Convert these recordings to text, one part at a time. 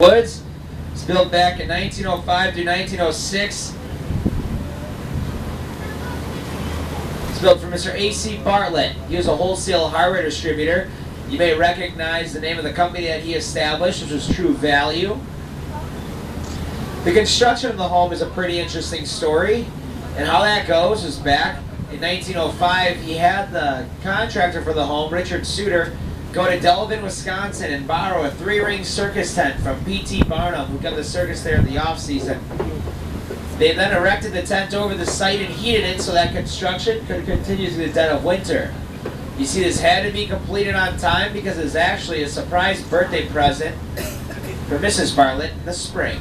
Woods. It's built back in 1905 through 1906. It's built for Mr. A.C. Bartlett. He was a wholesale hardware distributor. You may recognize the name of the company that he established, which was True Value. The construction of the home is a pretty interesting story, and how that goes is back in 1905, he had the contractor for the home, Richard Suter, go to Delavan, Wisconsin and borrow a 3-ring circus tent from P.T. Barnum, who kept the circus there in the off-season. They then erected the tent over the site and heated it so that construction could continue through the dead of winter. You see, this had to be completed on time because it's actually a surprise birthday present for Mrs. Bartlett in the spring.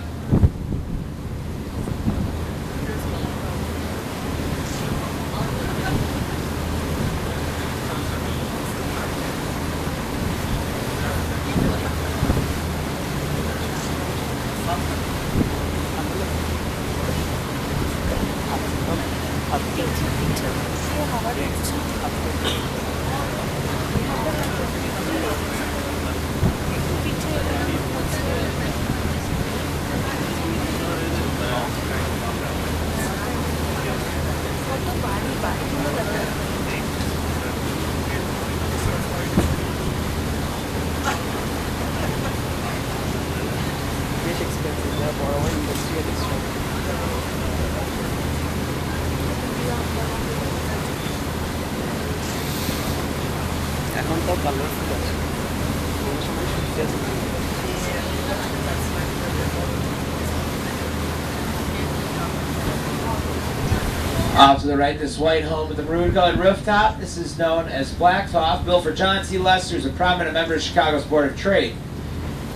Off to the right, this white home with the maroon-colored rooftop. This is known as Blacktop, built for John C. Lester, who's a prominent member of Chicago's Board of Trade.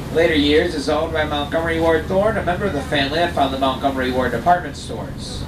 In later years, is owned by Montgomery Ward Thorne, a member of the family that founded the Montgomery Ward department stores.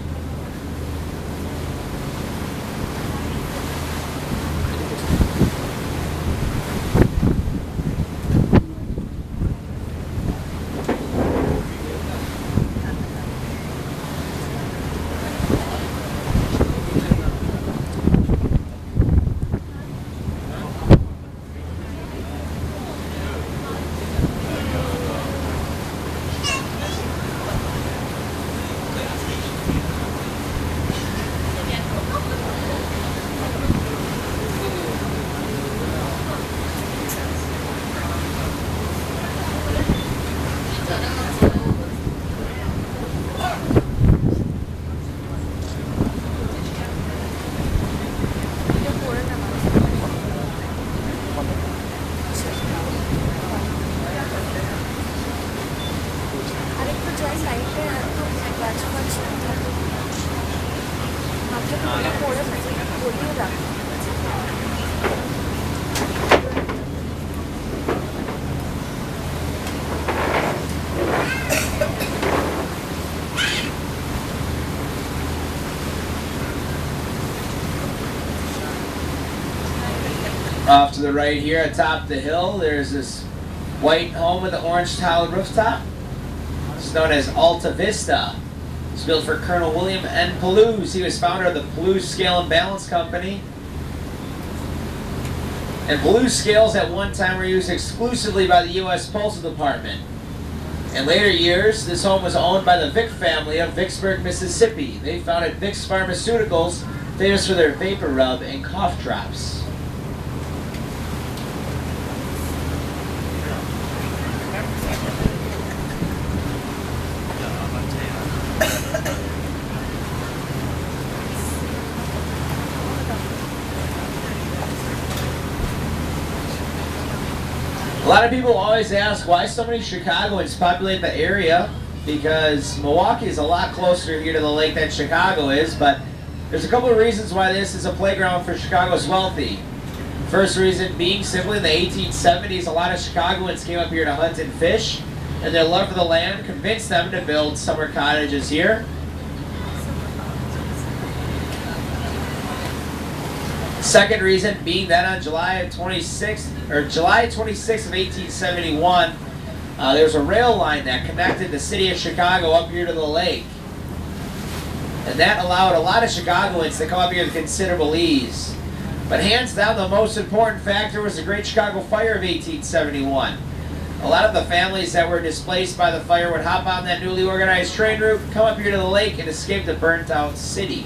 Off to the right here atop the hill, there's this white home with the orange tiled rooftop. It's known as Alta Vista. It's built for Colonel William N. Palouse. He was founder of the Palouse Scale and Balance Company. And Palouse scales at one time were used exclusively by the U.S. Postal Department. In later years, this home was owned by the Vick family of Vicksburg, Mississippi. They founded Vicks Pharmaceuticals, famous for their vapor rub and cough drops. A lot of people always ask why so many Chicagoans populate the area, because Milwaukee is a lot closer here to the lake than Chicago is, but there's a couple of reasons why this is a playground for Chicago's wealthy. First reason being simply in the 1870s, a lot of Chicagoans came up here to hunt and fish, and their love for the land convinced them to build summer cottages here. Second reason being that on July 26th of 1871, there was a rail line that connected the city of Chicago up here to the lake. And that allowed a lot of Chicagoans to come up here with considerable ease. But hands down, the most important factor was the Great Chicago Fire of 1871. A lot of the families that were displaced by the fire would hop on that newly organized train route, come up here to the lake, and escape the burnt-out city.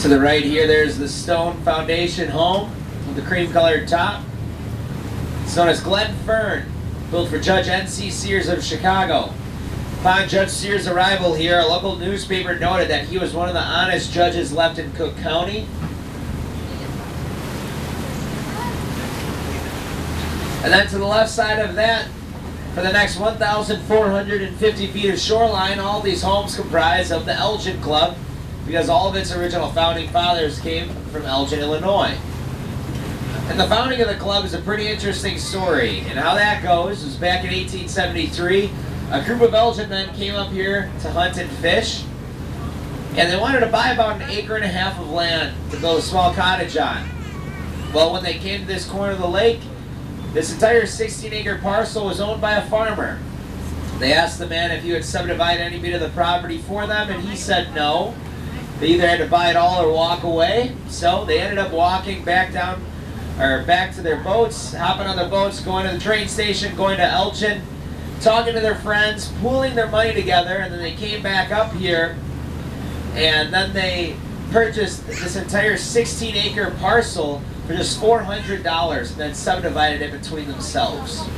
To the right here, there's the stone foundation home with the cream-colored top. It's known as Glen Fern, built for Judge N.C. Sears of Chicago. Upon Judge Sears' arrival here, a local newspaper noted that he was one of the honest judges left in Cook County. And then to the left side of that, for the next 1,450 feet of shoreline, all these homes comprise of the Elgin Club, because all of its original founding fathers came from Elgin, Illinois. And the founding of the club is a pretty interesting story. And how that goes is back in 1873, a group of Elgin men came up here to hunt and fish. And they wanted to buy about 1.5 acres of land to build a small cottage on. Well, when they came to this corner of the lake, this entire 16-acre parcel was owned by a farmer. They asked the man if he would subdivide any bit of the property for them, and he said no. They either had to buy it all or walk away. So they ended up walking back down, or back to their boats, hopping on their boats, going to the train station, going to Elgin, talking to their friends, pooling their money together, and then they came back up here, and then they purchased this entire 16-acre parcel for just $400, and then subdivided it between themselves.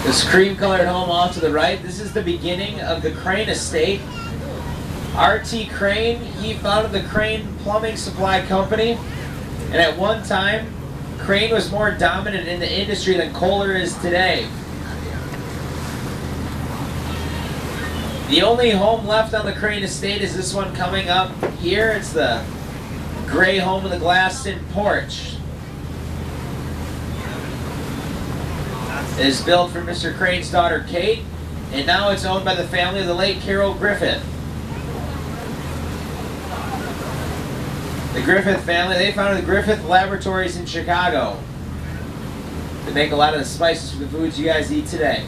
This cream-colored home off to the right, this is the beginning of the Crane estate. R.T. Crane, he founded the Crane Plumbing Supply Company, and at one time, Crane was more dominant in the industry than Kohler is today. The only home left on the Crane estate is this one coming up here. It's the gray home with a glassed-in porch. It is built for Mr. Crane's daughter, Kate, and now it's owned by the family of the late Carol Griffith. The Griffith family, they founded the Griffith Laboratories in Chicago. They make a lot of the spices for the foods you guys eat today.